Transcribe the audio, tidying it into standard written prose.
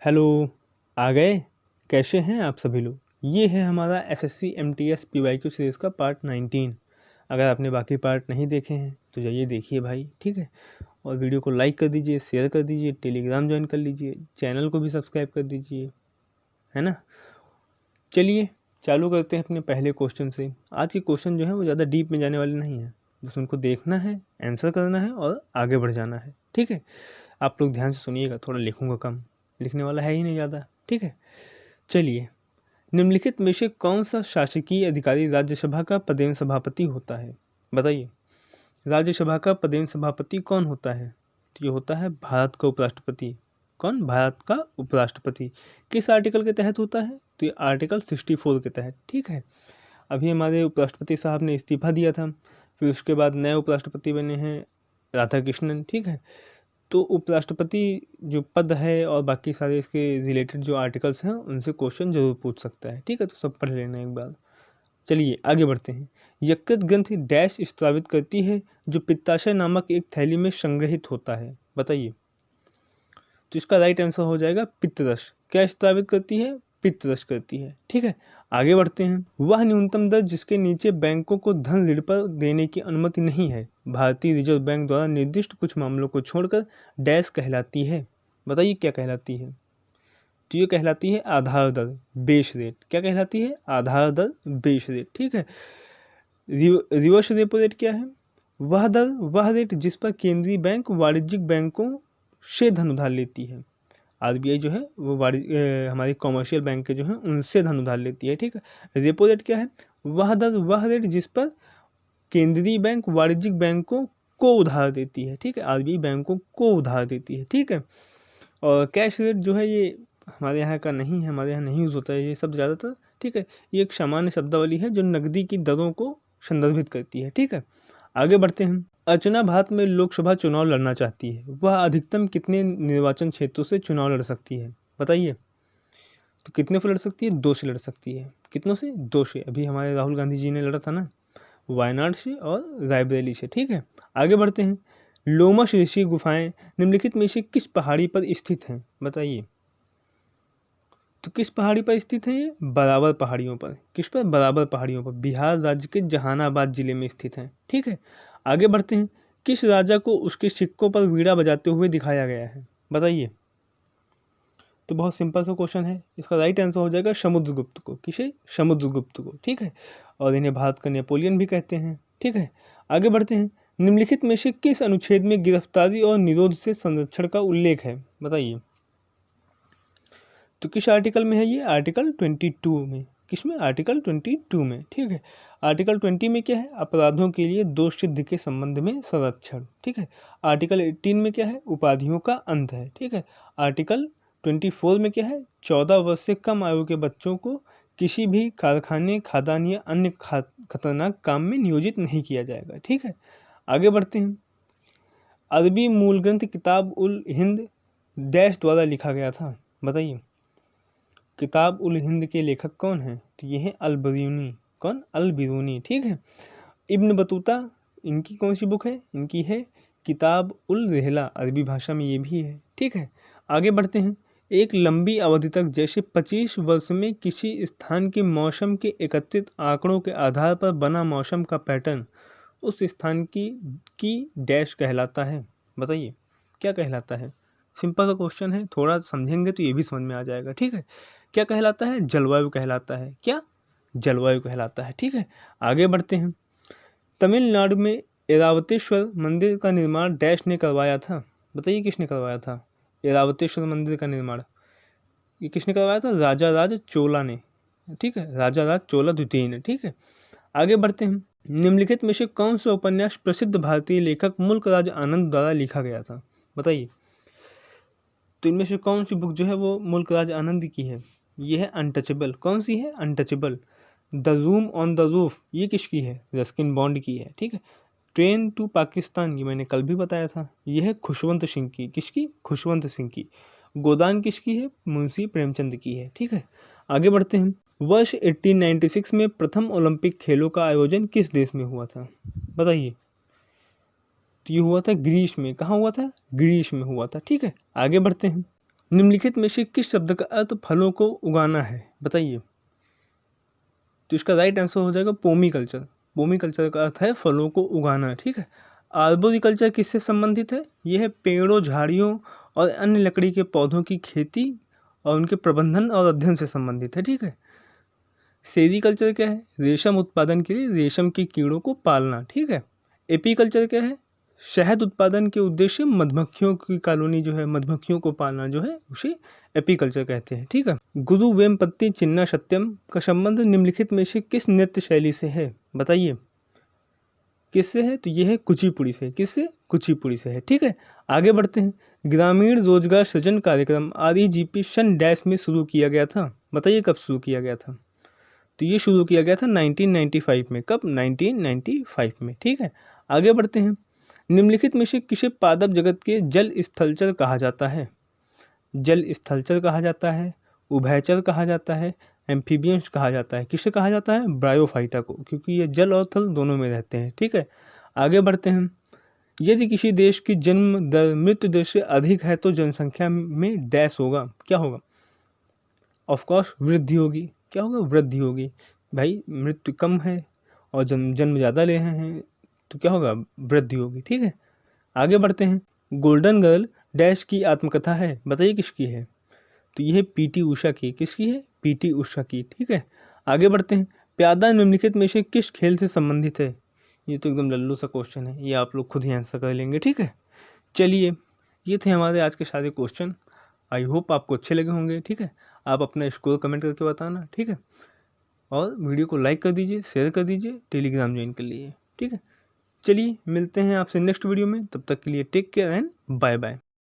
Hello, आ गए। कैसे हैं आप सभी लोग। ये है हमारा एसएससी एमटीएस पीवाईक्यू सीरीज़ का पार्ट 19। अगर आपने बाकी पार्ट नहीं देखे हैं तो जाइए देखिए भाई, ठीक है। और वीडियो को लाइक कर दीजिए, शेयर कर दीजिए, टेलीग्राम ज्वाइन कर लीजिए, चैनल को भी सब्सक्राइब कर दीजिए, है ना। चलिए चालू करते हैं अपने पहले क्वेश्चन से। आज के क्वेश्चन जो है वो ज़्यादा डीप में जाने वाले नहीं हैं, बस उनको देखना है, आंसर करना है और आगे बढ़ जाना है, ठीक है। आप लोग ध्यान से सुनिएगा, थोड़ा लिखूंगा कम, लिखने वाला है ही नहीं ज़्यादा, ठीक है। चलिए, निम्नलिखित में से कौन सा शासकीय अधिकारी राज्यसभा का पदेन सभापति होता है। बताइए, राज्यसभा का पदेन सभापति कौन होता है। तो ये होता है भारत का उपराष्ट्रपति। कौन? भारत का उपराष्ट्रपति। किस आर्टिकल के तहत होता है? तो ये आर्टिकल 64 के तहत, ठीक है। अभी हमारे उपराष्ट्रपति साहब ने इस्तीफा दिया था, फिर उसके बाद नए उपराष्ट्रपति बने हैं राधाकृष्णन, ठीक है। तो उपराष्ट्रपति जो पद है और बाकी सारे इसके रिलेटेड जो आर्टिकल्स हैं उनसे क्वेश्चन जरूर पूछ सकता है, ठीक है। तो सब पढ़ लेना एक बार। चलिए आगे बढ़ते हैं। यकृत ग्रंथि डैश स्त्रावित करती है जो पित्ताशय नामक एक थैली में संग्रहित होता है। बताइए। तो इसका राइट आंसर हो जाएगा पित्तरस। क्या स्त्रावित करती है? पित्तरस करती है, ठीक है। आगे बढ़ते हैं। वह न्यूनतम दर जिसके नीचे बैंकों को धन ऋण पर देने की अनुमति नहीं है, भारतीय रिजर्व बैंक द्वारा निर्दिष्ट कुछ मामलों को छोड़कर डैश कहलाती है। बताइए क्या कहलाती है। तो ये कहलाती है आधार दर, बेस रेट। क्या कहलाती है? आधार दर, बेस रेट, ठीक है। रिवर्स रेपो रेट क्या है? वह दर, वह रेट जिस पर केंद्रीय बैंक वाणिज्यिक बैंकों से धन उधार लेती है। आरबीआई जो है वो हमारी कॉमर्शियल बैंक के जो है उनसे धन उधार लेती है, ठीक है। रेपो रेट क्या है? वह दर, वह रेट जिस पर केंद्रीय बैंक वाणिज्यिक बैंकों को उधार देती है, ठीक है। आरबीआई बैंकों को उधार देती है, ठीक है। और कैश रेट जो है ये हमारे यहाँ का नहीं है, हमारे यहाँ नहीं यूज़ होता है ये शब्द ज़्यादातर, ठीक है। ये एक सामान्य शब्दावली है जो नकदी की दरों को संदर्भित करती है, ठीक है। आगे बढ़ते हैं। अर्चना भारत में लोकसभा चुनाव लड़ना चाहती है, वह अधिकतम कितने निर्वाचन क्षेत्रों से चुनाव लड़ सकती है। बताइए। तो कितने से लड़ सकती है? 2 से लड़ सकती है। कितनों से? 2 से। अभी हमारे राहुल गांधी जी ने लड़ा था ना, वायनाड से और रायबरेली से, ठीक है। आगे बढ़ते हैं। लोमश ऋषि गुफाएं निम्नलिखित में से किस पहाड़ी पर स्थित हैं। बताइए। तो किस पहाड़ी पर स्थित है ये? बराबर पहाड़ियों पर। किस पर? बराबर पहाड़ियों पर। बिहार राज्य के जहानाबाद जिले में स्थित है, ठीक है। आगे बढ़ते हैं। किस राजा को उसके सिक्कों पर वीणा बजाते हुए दिखाया गया है। बताइए। तो बहुत सिंपल सा क्वेश्चन है, इसका राइट आंसर हो जाएगा समुद्रगुप्त को। किसे? समुद्रगुप्त को, ठीक है। और इन्हें भारत का नेपोलियन भी कहते हैं, ठीक है। आगे बढ़ते हैं। निम्नलिखित में से किस अनुच्छेद में गिरफ्तारी और निरोध से संरक्षण का उल्लेख है। बताइए। तो किस आर्टिकल में है ये? आर्टिकल 22 में। किस में? आर्टिकल 22 में, ठीक है। आर्टिकल 20 में क्या है? अपराधों के लिए दोष सिद्ध के संबंध में संरक्षण, ठीक है। आर्टिकल 18 में क्या है? उपाधियों का अंत है, ठीक है। आर्टिकल 24 में क्या है? 14 वर्ष से कम आयु के बच्चों को किसी भी कारखाने, खदान या अन्य खतरनाक काम में नियोजित नहीं किया जाएगा, ठीक है। आगे बढ़ते हैं। अरबी मूल ग्रंथ किताब उल हिंद डैश द्वारा लिखा गया था। बताइए। किताब उल हिंद के लेखक कौन हैं? तो ये हैं अल बिरूनी। कौन? अल बिरूनी, ठीक है। इब्न बतूता, इनकी कौन सी बुक है? इनकी है किताब उल रिहला, अरबी भाषा में ये भी है, ठीक है। आगे बढ़ते हैं। एक लंबी अवधि तक जैसे 25 वर्ष में किसी स्थान के मौसम के एकत्रित आंकड़ों के आधार पर बना मौसम का पैटर्न उस स्थान की डैश कहलाता है। बताइए क्या कहलाता है। सिंपल सा क्वेश्चन है, थोड़ा समझेंगे तो ये भी समझ में आ जाएगा, ठीक है। क्या कहलाता है? जलवायु कहलाता है। क्या? जलवायु कहलाता है, ठीक है। आगे बढ़ते हैं। तमिलनाडु में ऐरावतेश्वर मंदिर का निर्माण डैश ने करवाया था। बताइए किसने करवाया था ऐरावतेश्वर मंदिर का निर्माण? ये किसने करवाया था? राजा राज चोला ने, ठीक है। राजा राज चोला द्वितीय ने, ठीक है। आगे बढ़ते हैं। निम्नलिखित में से कौन सा उपन्यास प्रसिद्ध भारतीय लेखक मुल्कराज आनंद द्वारा लिखा गया था। बताइए। तो इनमें से कौन सी बुक जो है वो मुल्कराज आनंद की है? ये है अनटचेबल। कौन सी है? Untouchable. The room on the roof ये किसकी है? रस्किन बॉन्ड की है, ठीक है। ट्रेन टू पाकिस्तान ये मैंने कल भी बताया था, ये है खुशवंत सिंह की। किसकी? खुशवंत सिंह की। गोदान किसकी है? मुंशी प्रेमचंद की है, ठीक है। आगे बढ़ते हैं। वर्ष 1896 में प्रथम ओलंपिक खेलों का आयोजन किस देश में हुआ था। बताइए। तो ये हुआ था ग्रीस में। कहाँ हुआ था? ग्रीस में हुआ था, ठीक है। आगे बढ़ते हैं। निम्नलिखित में से किस शब्द का अर्थ फलों को उगाना है, बताइए। तो इसका राइट आंसर हो जाएगा पोमीकल्चर। पोमीकल्चर का अर्थ है फलों को उगाना, ठीक है। आर्बोरिकल्चर किससे संबंधित है? यह है पेड़ों, झाड़ियों और अन्य लकड़ी के पौधों की खेती और उनके प्रबंधन और अध्ययन से संबंधित है, ठीक है। सेरीकल्चर क्या है? रेशम उत्पादन के लिए रेशम के कीड़ों को पालना, ठीक है। एपीकल्चर क्या है? शहद उत्पादन के उद्देश्य मधुमक्खियों की कॉलोनी जो है, मधुमक्खियों को पालना जो है, उसे एपीकल्चर कहते हैं, ठीक है। गुरु वेमपत्ति चिन्ना सत्यम का संबंध निम्नलिखित में से किस नृत्य शैली से है, बताइए। किससे है? तो यह है कुचिपुड़ी से। किससे? कुचिपुड़ी से है, ठीक है। आगे बढ़ते हैं। ग्रामीण रोजगार सृजन कार्यक्रम REGP सन डैश में शुरू किया गया था, बताइए कब शुरू किया गया था। तो ये शुरू किया गया था 1995 में। कब? 1995 में, ठीक है। आगे बढ़ते हैं। निम्नलिखित में से किसे पादप जगत के जल स्थलचर कहा जाता है? जल स्थलचर कहा जाता है, उभयचर कहा जाता है, एम्फीबियंस कहा जाता है। किसे कहा जाता है? ब्रायोफाइटा को, क्योंकि ये जल और थल दोनों में रहते हैं, ठीक है। आगे बढ़ते हैं। यदि किसी देश की जन्म दर मृत्यु दर से अधिक है तो जनसंख्या में डैश होगा, क्या होगा? ऑफकोर्स वृद्धि होगी। क्या होगा? वृद्धि होगी। भाई मृत्यु कम है और जन्म ज़्यादा ले रहे हैं तो क्या होगा? वृद्धि होगी, ठीक है। आगे बढ़ते हैं। गोल्डन गर्ल डैश की आत्मकथा है, बताइए किसकी है। तो यह PT उषा की। किसकी है? PT उषा की, ठीक है। आगे बढ़ते हैं। प्यादा निम्नलिखित में से किस खेल से संबंधित है? ये तो एकदम लल्लू सा क्वेश्चन है, ये आप लोग खुद ही आंसर कर लेंगे, ठीक है। चलिए, ये थे हमारे आज के सारे क्वेश्चन। आई होप आपको अच्छे लगे होंगे, ठीक है। आप अपना स्कोर कमेंट करके बताना, ठीक है। और वीडियो को लाइक कर दीजिए, शेयर कर दीजिए, टेलीग्राम ज्वाइन कर लीजिए, ठीक है। चलिए मिलते हैं आपसे नेक्स्ट वीडियो में, तब तक के लिए take care and bye bye.